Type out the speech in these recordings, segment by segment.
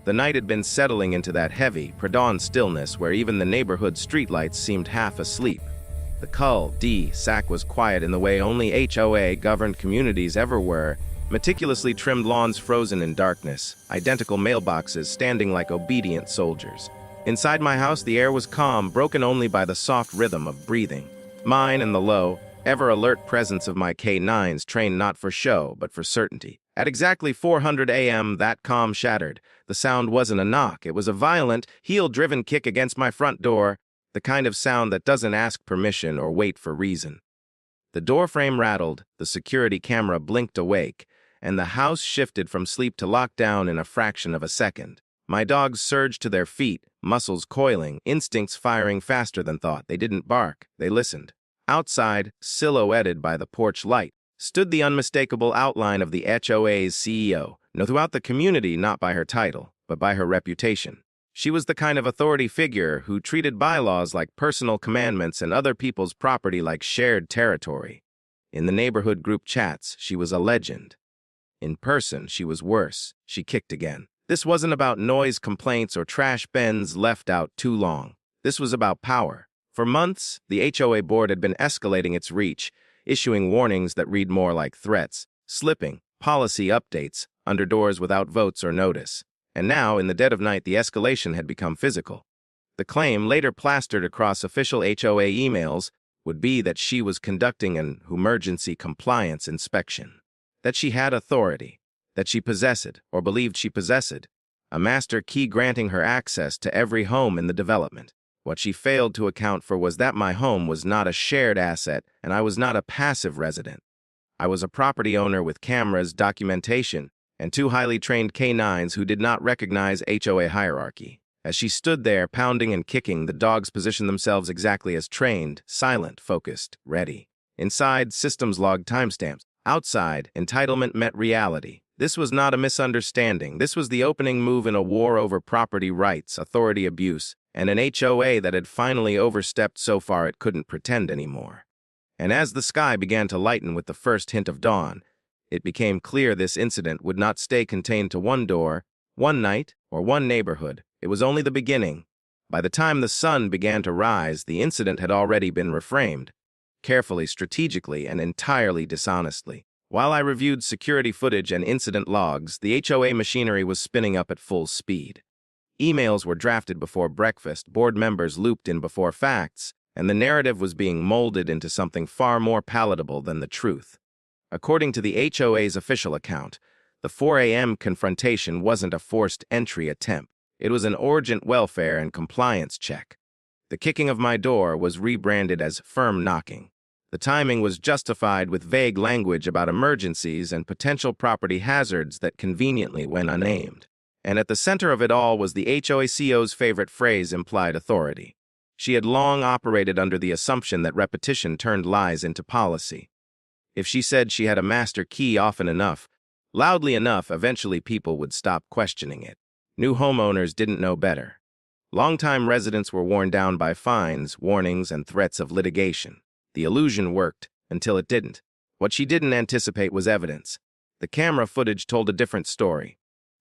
The night had been settling into that heavy, pre-dawn stillness where even the neighborhood streetlights seemed half asleep. The cul-de-sac was quiet in the way only HOA-governed communities ever were, meticulously trimmed lawns frozen in darkness, identical mailboxes standing like obedient soldiers. Inside my house, the air was calm, broken only by the soft rhythm of breathing. Mine and the low, ever-alert presence of my K9s trained not for show, but for certainty. At exactly 400 a.m., that calm shattered. The sound wasn't a knock. It was a violent, heel-driven kick against my front door, the kind of sound that doesn't ask permission or wait for reason. The doorframe rattled, the security camera blinked awake, and the house shifted from sleep to lockdown in a fraction of a second. My dogs surged to their feet, muscles coiling, instincts firing faster than thought. They didn't bark, they listened. Outside, silhouetted by the porch light, stood the unmistakable outline of the HOA's CEO, known throughout the community not by her title, but by her reputation. She was the kind of authority figure who treated bylaws like personal commandments and other people's property like shared territory. In the neighborhood group chats, she was a legend. In person, she was worse. She kicked again. This wasn't about noise complaints or trash bins left out too long. This was about power. For months, the HOA board had been escalating its reach, issuing warnings that read more like threats, slipping, policy updates, under doors without votes or notice. And now, in the dead of night, the escalation had become physical. The claim, later plastered across official HOA emails, would be that she was conducting an emergency compliance inspection, that she had authority, that she possessed, or believed she possessed, a master key granting her access to every home in the development. What she failed to account for was that my home was not a shared asset, and I was not a passive resident. I was a property owner with cameras, documentation, and two highly trained K9s who did not recognize HOA hierarchy. As she stood there, pounding and kicking, the dogs positioned themselves exactly as trained, silent, focused, ready. Inside, systems logged timestamps. Outside, entitlement met reality. This was not a misunderstanding. This was the opening move in a war over property rights, authority abuse, and an HOA that had finally overstepped so far it couldn't pretend anymore. And as the sky began to lighten with the first hint of dawn, it became clear this incident would not stay contained to one door, one night, or one neighborhood. It was only the beginning. By the time the sun began to rise, the incident had already been reframed, carefully, strategically, and entirely dishonestly. While I reviewed security footage and incident logs, the HOA machinery was spinning up at full speed. Emails were drafted before breakfast, board members looped in before facts, and the narrative was being molded into something far more palatable than the truth. According to the HOA's official account, the 4 a.m. confrontation wasn't a forced entry attempt. It was an urgent welfare and compliance check. The kicking of my door was rebranded as firm knocking. The timing was justified with vague language about emergencies and potential property hazards that conveniently went unnamed. And at the center of it all was the HOA CEO's favorite phrase, implied authority. She had long operated under the assumption that repetition turned lies into policy. If she said she had a master key often enough, loudly enough, eventually people would stop questioning it. New homeowners didn't know better. Longtime residents were worn down by fines, warnings, and threats of litigation. The illusion worked, until it didn't. What she didn't anticipate was evidence. The camera footage told a different story.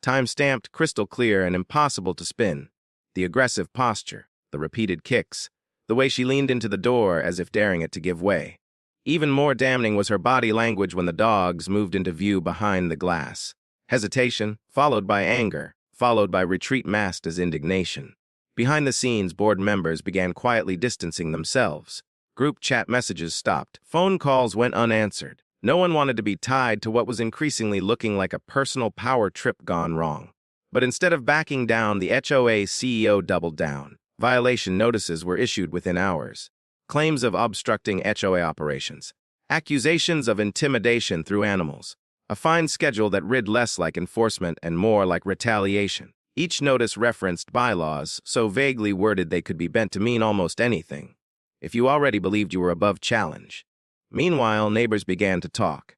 Time-stamped, crystal clear, and impossible to spin. The aggressive posture, the repeated kicks, the way she leaned into the door as if daring it to give way. Even more damning was her body language when the dogs moved into view behind the glass. Hesitation, followed by anger, followed by retreat masked as indignation. Behind the scenes, board members began quietly distancing themselves. Group chat messages stopped. Phone calls went unanswered. No one wanted to be tied to what was increasingly looking like a personal power trip gone wrong. But instead of backing down, the HOA CEO doubled down. Violation notices were issued within hours. Claims of obstructing HOA operations. Accusations of intimidation through animals. A fine schedule that read less like enforcement and more like retaliation. Each notice referenced bylaws, so vaguely worded they could be bent to mean almost anything, if you already believed you were above challenge. Meanwhile, neighbors began to talk.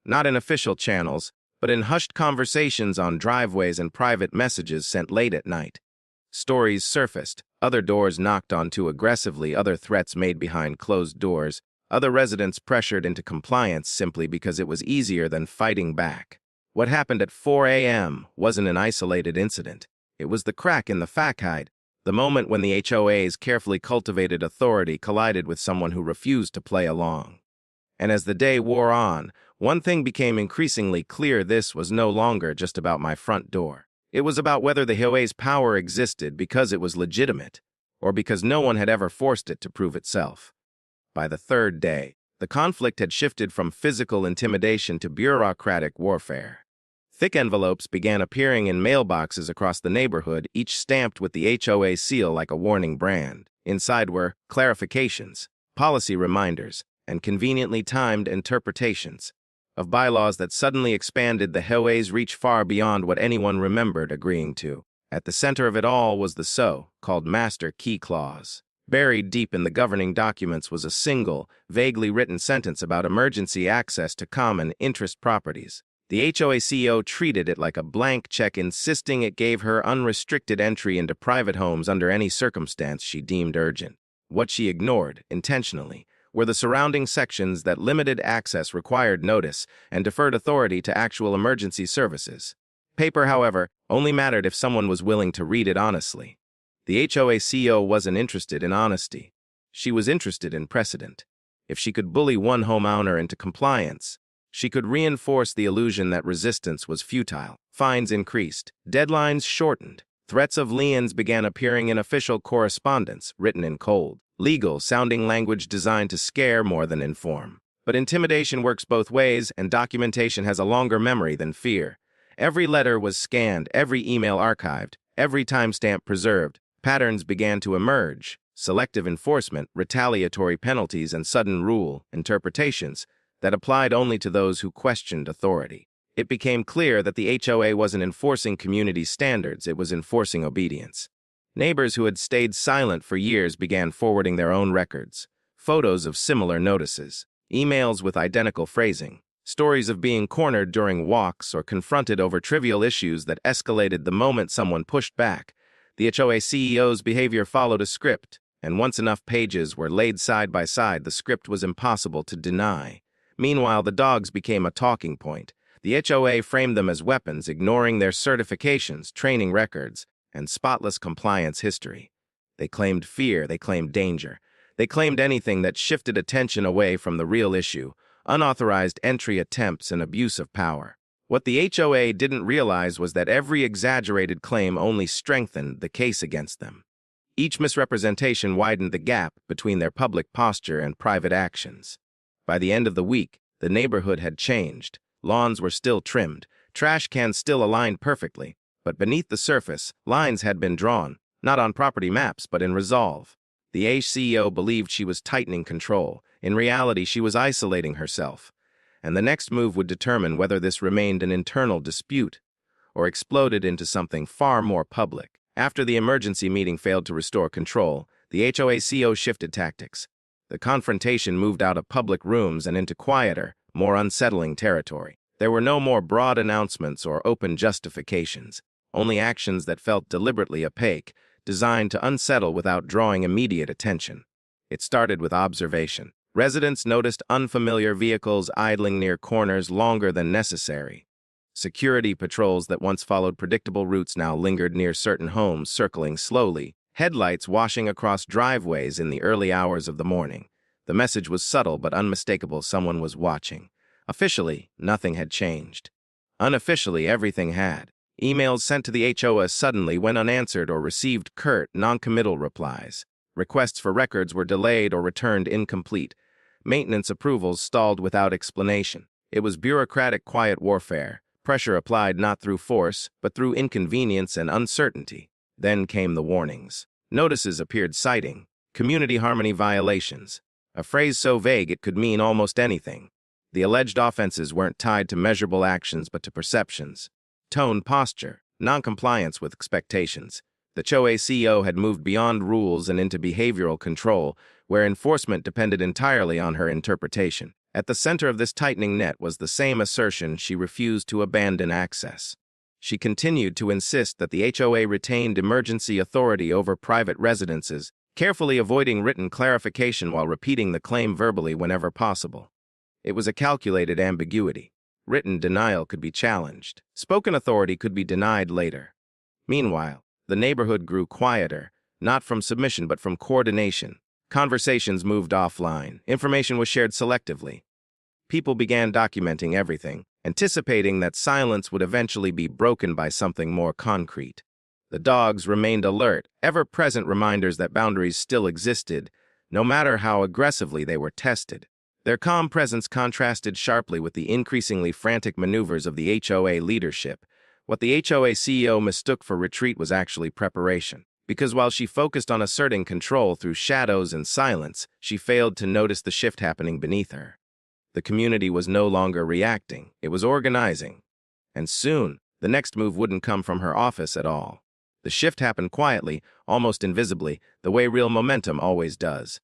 Not in official channels, but in hushed conversations on driveways and private messages sent late at night. Stories surfaced, other doors knocked on too aggressively, other threats made behind closed doors, other residents pressured into compliance simply because it was easier than fighting back. What happened at 4 a.m. wasn't an isolated incident. It was the crack in the facade, the moment when the HOA's carefully cultivated authority collided with someone who refused to play along. And as the day wore on, one thing became increasingly clear: this was no longer just about my front door. It was about whether the HOA's power existed because it was legitimate, or because no one had ever forced it to prove itself. By the third day, the conflict had shifted from physical intimidation to bureaucratic warfare. Thick envelopes began appearing in mailboxes across the neighborhood, each stamped with the HOA seal like a warning brand. Inside were clarifications, policy reminders, and conveniently timed interpretations of bylaws that suddenly expanded the HOA's reach far beyond what anyone remembered agreeing to. At the center of it all was the so-called Master Key Clause. Buried deep in the governing documents was a single, vaguely written sentence about emergency access to common interest properties. The HOA CEO treated it like a blank check, insisting it gave her unrestricted entry into private homes under any circumstance she deemed urgent. What she ignored, intentionally, were the surrounding sections that limited access, required notice, and deferred authority to actual emergency services. Paper, however, only mattered if someone was willing to read it honestly. The HOA CEO wasn't interested in honesty. She was interested in precedent. If she could bully one homeowner into compliance, she could reinforce the illusion that resistance was futile. Fines increased, deadlines shortened, threats of liens began appearing in official correspondence, written in cold, legal-sounding language designed to scare more than inform. But intimidation works both ways, and documentation has a longer memory than fear. Every letter was scanned, every email archived, every timestamp preserved. Patterns began to emerge: selective enforcement, retaliatory penalties, and sudden rule interpretations that applied only to those who questioned authority. It became clear that the HOA wasn't enforcing community standards, it was enforcing obedience. Neighbors who had stayed silent for years began forwarding their own records, photos of similar notices, emails with identical phrasing, stories of being cornered during walks or confronted over trivial issues that escalated the moment someone pushed back. The HOA CEO's behavior followed a script, and once enough pages were laid side by side, the script was impossible to deny. Meanwhile, the dogs became a talking point. The HOA framed them as weapons, ignoring their certifications, training records, and spotless compliance history. They claimed fear, they claimed danger. They claimed anything that shifted attention away from the real issue: unauthorized entry attempts and abuse of power. What the HOA didn't realize was that every exaggerated claim only strengthened the case against them. Each misrepresentation widened the gap between their public posture and private actions. By the end of the week, the neighborhood had changed. Lawns were still trimmed, trash cans still aligned perfectly, but beneath the surface, lines had been drawn, not on property maps, but in resolve. The CEO believed she was tightening control. In reality, she was isolating herself. And the next move would determine whether this remained an internal dispute or exploded into something far more public. After the emergency meeting failed to restore control, the HOA CEO shifted tactics. The confrontation moved out of public rooms and into quieter, more unsettling territory. There were no more broad announcements or open justifications, only actions that felt deliberately opaque, designed to unsettle without drawing immediate attention. It started with observation. Residents noticed unfamiliar vehicles idling near corners longer than necessary. Security patrols that once followed predictable routes now lingered near certain homes, circling slowly, headlights washing across driveways in the early hours of the morning. The message was subtle but unmistakable: someone was watching. Officially, nothing had changed. Unofficially, everything had. Emails sent to the HOA suddenly went unanswered or received curt, non-committal replies. Requests for records were delayed or returned incomplete. Maintenance approvals stalled without explanation. It was bureaucratic quiet warfare, pressure applied not through force, but through inconvenience and uncertainty. Then came the warnings. Notices appeared citing community harmony violations, a phrase so vague it could mean almost anything. The alleged offenses weren't tied to measurable actions but to perceptions. Tone, posture, non-compliance with expectations. The HOA CEO had moved beyond rules and into behavioral control, where enforcement depended entirely on her interpretation. At the center of this tightening net was the same assertion: she refused to abandon access. She continued to insist that the HOA retained emergency authority over private residences, carefully avoiding written clarification while repeating the claim verbally whenever possible. It was a calculated ambiguity. Written denial could be challenged. Spoken authority could be denied later. Meanwhile, The neighborhood grew quieter, not from submission but from coordination. Conversations moved offline. Information was shared selectively. People began documenting everything, anticipating that silence would eventually be broken by something more concrete. The dogs remained alert, ever-present reminders that boundaries still existed, no matter how aggressively they were tested. Their calm presence contrasted sharply with the increasingly frantic maneuvers of the HOA leadership. What the HOA CEO mistook for retreat was actually preparation. Because while she focused on asserting control through shadows and silence, she failed to notice the shift happening beneath her. The community was no longer reacting, it was organizing. And soon, the next move wouldn't come from her office at all. The shift happened quietly, almost invisibly, the way real momentum always does.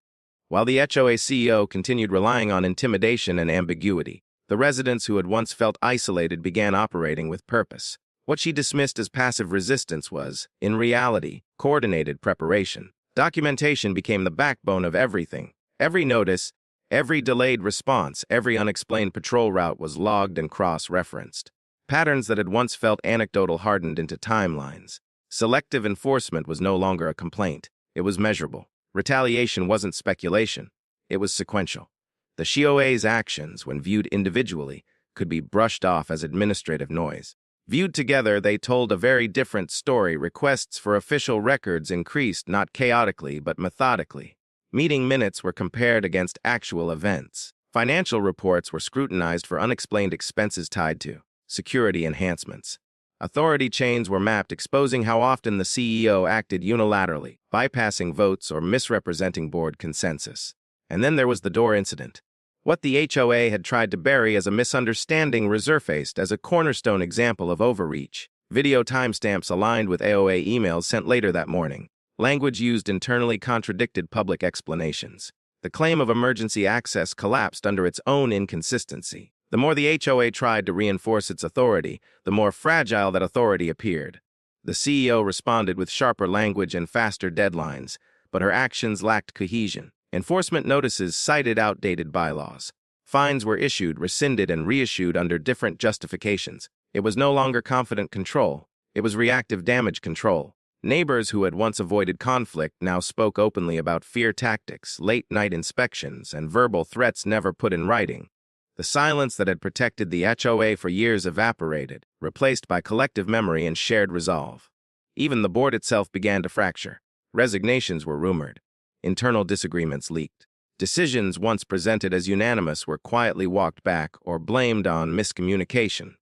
While the HOA CEO continued relying on intimidation and ambiguity, the residents who had once felt isolated began operating with purpose. What she dismissed as passive resistance was, in reality, coordinated preparation. Documentation became the backbone of everything. Every notice, every delayed response, every unexplained patrol route was logged and cross-referenced. Patterns that had once felt anecdotal hardened into timelines. Selective enforcement was no longer a complaint. It was measurable. Retaliation wasn't speculation. It was sequential. The HOA's actions, when viewed individually, could be brushed off as administrative noise. Viewed together, they told a very different story. Requests for official records increased not chaotically but methodically. Meeting minutes were compared against actual events. Financial reports were scrutinized for unexplained expenses tied to security enhancements. Authority chains were mapped, exposing how often the CEO acted unilaterally, bypassing votes or misrepresenting board consensus. And then there was the door incident. What the HOA had tried to bury as a misunderstanding resurfaced as a cornerstone example of overreach. Video timestamps aligned with AOA emails sent later that morning. Language used internally contradicted public explanations. The claim of emergency access collapsed under its own inconsistency. The more the HOA tried to reinforce its authority, the more fragile that authority appeared. The CEO responded with sharper language and faster deadlines, but her actions lacked cohesion. Enforcement notices cited outdated bylaws. Fines were issued, rescinded, and reissued under different justifications. It was no longer confident control. It was reactive damage control. Neighbors who had once avoided conflict now spoke openly about fear tactics, late-night inspections, and verbal threats never put in writing. The silence that had protected the HOA for years evaporated, replaced by collective memory and shared resolve. Even the board itself began to fracture. Resignations were rumored. Internal disagreements leaked. Decisions once presented as unanimous were quietly walked back or blamed on miscommunication.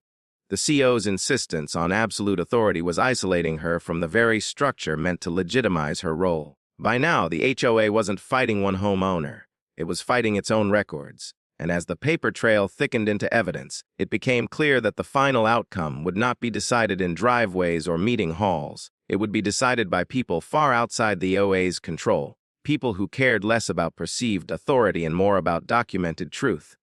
The CEO's insistence on absolute authority was isolating her from the very structure meant to legitimize her role. By now, the HOA wasn't fighting one homeowner. It was fighting its own records. And as the paper trail thickened into evidence, it became clear that the final outcome would not be decided in driveways or meeting halls. It would be decided by people far outside the OA's control. People who cared less about perceived authority and more about documented truth.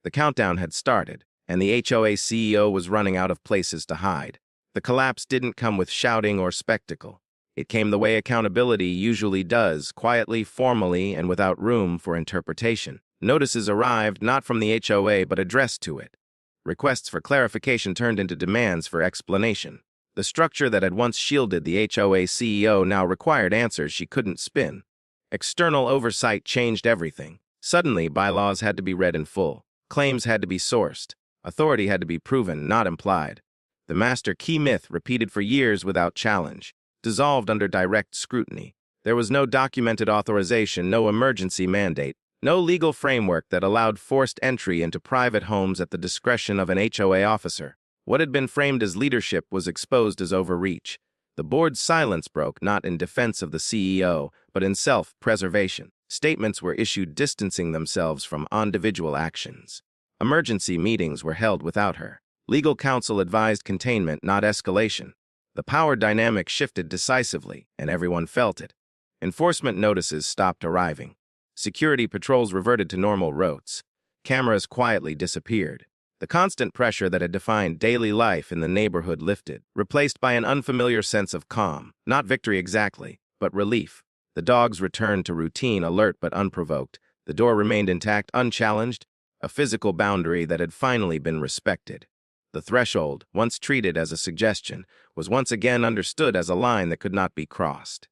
The countdown had started, and the HOA CEO was running out of places to hide. The collapse didn't come with shouting or spectacle. It came the way accountability usually does, quietly, formally, and without room for interpretation. Notices arrived not from the HOA but addressed to it. Requests for clarification turned into demands for explanation. The structure that had once shielded the HOA CEO now required answers she couldn't spin. External oversight changed everything. Suddenly, bylaws had to be read in full. Claims had to be sourced. Authority had to be proven, not implied. The master key myth, repeated for years without challenge, dissolved under direct scrutiny. There was no documented authorization, no emergency mandate, no legal framework that allowed forced entry into private homes at the discretion of an HOA officer. What had been framed as leadership was exposed as overreach. The board's silence broke not in defense of the CEO, but in self-preservation. Statements were issued distancing themselves from individual actions. Emergency meetings were held without her. Legal counsel advised containment, not escalation. The power dynamic shifted decisively, and everyone felt it. Enforcement notices stopped arriving. Security patrols reverted to normal routes. Cameras quietly disappeared. The constant pressure that had defined daily life in the neighborhood lifted, replaced by an unfamiliar sense of calm. Not victory exactly, but relief. The dogs returned to routine, alert but unprovoked. The door remained intact, unchallenged, a physical boundary that had finally been respected. The threshold, once treated as a suggestion, was once again understood as a line that could not be crossed.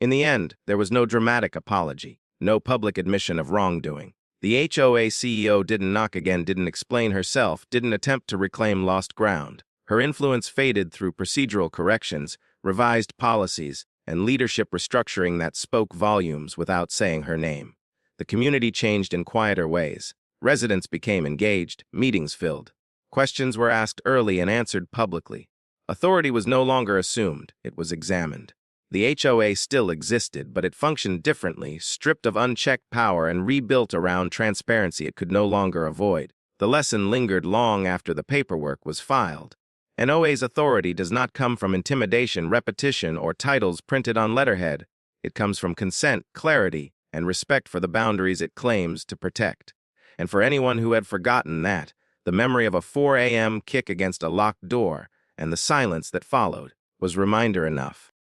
In the end, there was no dramatic apology, no public admission of wrongdoing. The HOA CEO didn't knock again, didn't explain herself, didn't attempt to reclaim lost ground. Her influence faded through procedural corrections, revised policies, and leadership restructuring that spoke volumes without saying her name. The community changed in quieter ways. Residents became engaged, meetings filled. Questions were asked early and answered publicly. Authority was no longer assumed, it was examined. The HOA still existed, but it functioned differently, stripped of unchecked power and rebuilt around transparency it could no longer avoid. The lesson lingered long after the paperwork was filed. An OA's authority does not come from intimidation, repetition, or titles printed on letterhead. It comes from consent, clarity, and respect for the boundaries it claims to protect. And for anyone who had forgotten that, the memory of a 4 a.m. kick against a locked door and the silence that followed was reminder enough.